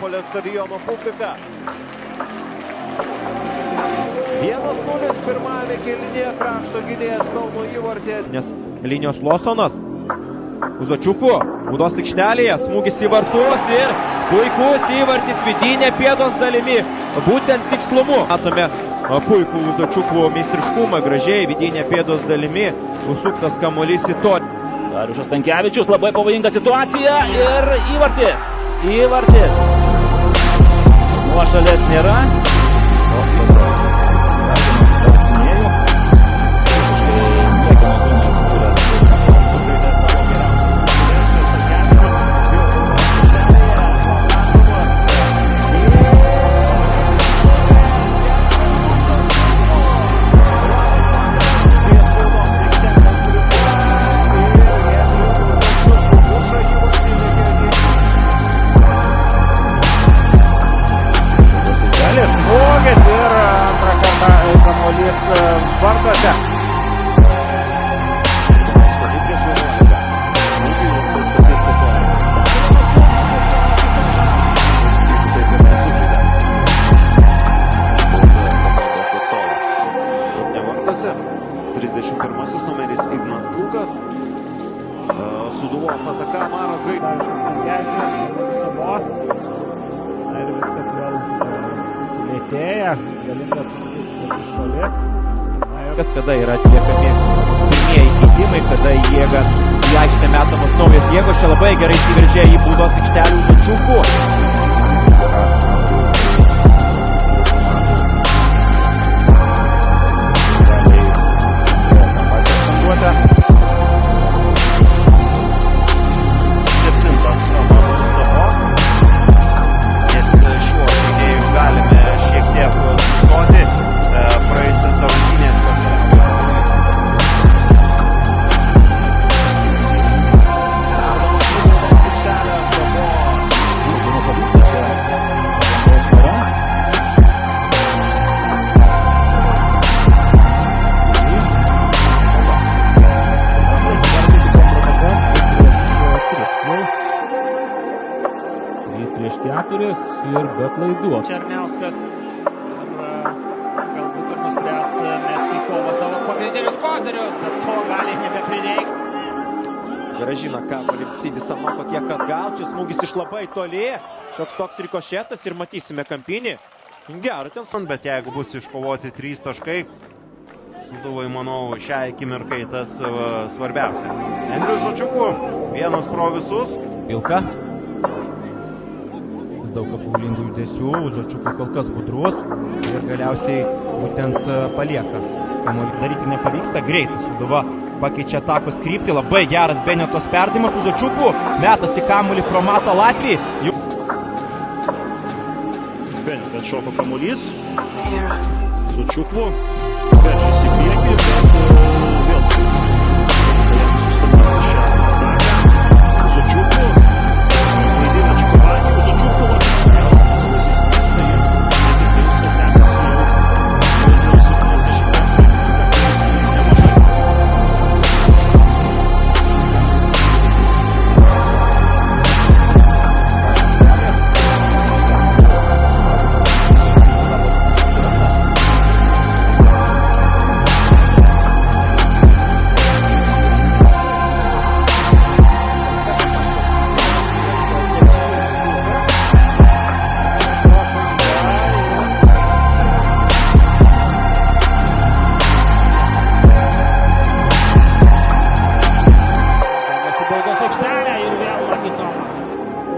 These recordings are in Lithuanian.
Marijampolės stadiono publika. 1-0 pirmame kėlinyje krašto gynėjas pelno įvartį. Nes linijos Losonas. Uzočiukwu, baudos aikštelėje, smūgis į vartus ir puikus įvartis vidinė pėdos dalimi. Būtent tikslumu. Matome puikų Uzočiukwu meistriškumą, gražiai vidinė pėdos dalimi. Užsuktas kamuolys į tolį. Dariušas Stankevičius, labai pavojinga situacija ir įvartis. Įvartis. Nuošalės nėra. Smūgis ir antrą kartą kamuolys vartuose. Vartuose 31 numeris Ignas Plūkas. Sūduvos ataka Maras Gaidas. Dariušas Stankevičius, ir viskas vėl sulėtėja, galingas smūgis iš toli. Kada yra atliekami pirmieji keitimai, kada į jėgą į aikštę metamos naujos jėgos. Čia labai gerai įsiveržė į baudos aikštelę Uzočiukwu. Prieš 4 ir be klaidų. Černiauskas galbūt ir nuspręs mesti į kovą savo pagrindinius kozirius, bet to gali nebeprireikti. Gražina kamuolį Sidisanoka kiek atgal, čia smūgis iš labai toli, šioks toks rikošetas ir matysime kampinį. Gerai ten, bet jeigu bus iškovoti 3 taškai, Sūduvai, manau, šią akimirkai tas svarbiausia. Andrius Uzočiukwu, vienas pro visus. Vilka. Daug apgaulingų judesių, Uzočiukwu kol kas budrus ir galiausiai būtent palieka. Kamuolį daryti nepavyksta, greitai Sūduva pakeičia atakos kryptį, labai geras Benetos perdavimas, Uzočiukwu metas į kamuolį pro Matą Latvį. Benetas šoko kamuolys. Uzočiukwu. Benetas į priekį, bet vėl Uzočiukwu.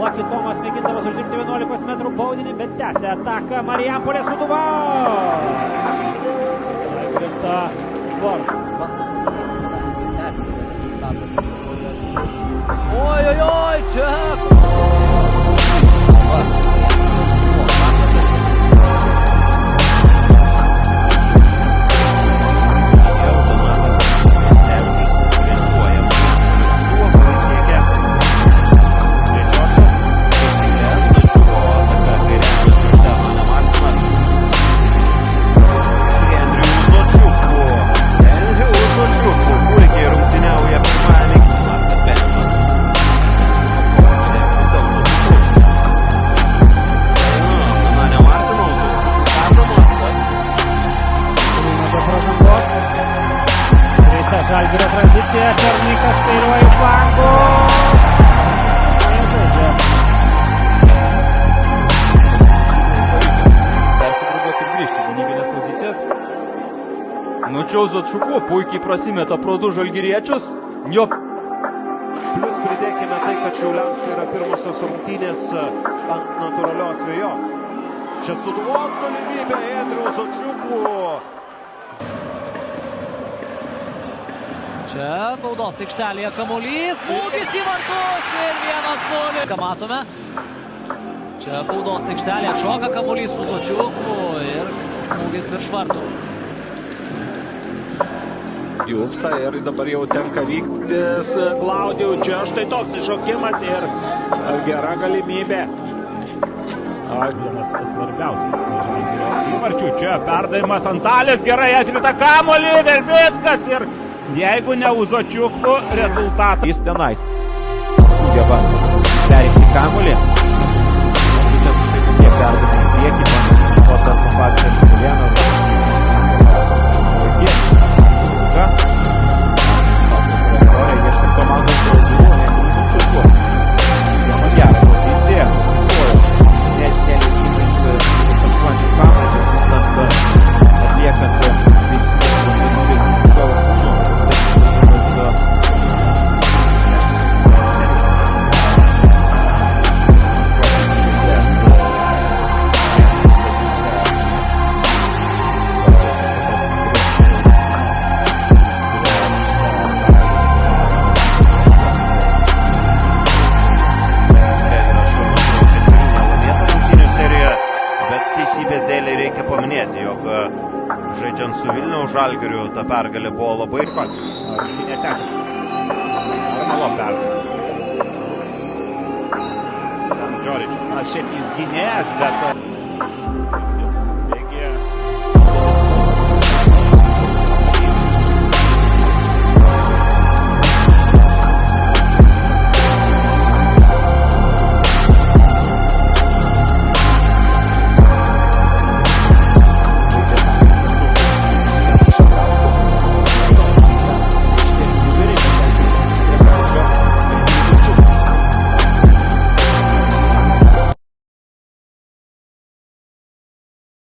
Lakitomas mėgindamas uždirbti 11 metrų baudinį, bet tęsia ataką Marijampolės Sūduva. Grimta vartų. Persikėlė rezultatą. Oi, čia! Žalgirio tranzicija, Černykas kairiuoju flangu. Persigrūduoti ir grįžti į gynybinės pozicijas. Nučiau Zočuku, puikiai prasimeta pro du žalgiriečius. Jo Plius pridėkime tai, kad Šiauliams tai yra pirmosios rungtynės ant natūralios vėjos. Čia Sūduvos galimybė Andriaus Zočiukų. Čia baudos aikštelėje kamuolys, smūgis į vartus ir 1-0. Ką matome? Čia baudos aikštelėje atšoka kamuolys su Zočiuku ir smūgis virš vartų. Jūpsta ir dabar jau tenka vyktis Klaudijų. Čia štai toks iššokimas ir gera galimybė. Vienas svarbiausių Žalgirio įvarčių. Čia perdavimas Antalės, gerai atrita kamuolį, Verbickas ir jeigu ne Uzočiukų rezultatą. jis tenais sugeba perimti kamuolį. Jie perdavė į priekį, o tarp patį Mikulėną. Ieškant komandos draugų, Andrius Zočiuku. Jama gerą poziciją. Net neleidimais pasiekti kamuolį, atliekant veiksmus savo kūnu. Reikia paminėti, jog žaidžiant su Vilniaus Žalgiriu ta pergalė buvo labai Rungtynės tęsia. Armalo pergalė. Ten Džoričius. Na, šiaip jis gynėjas, bet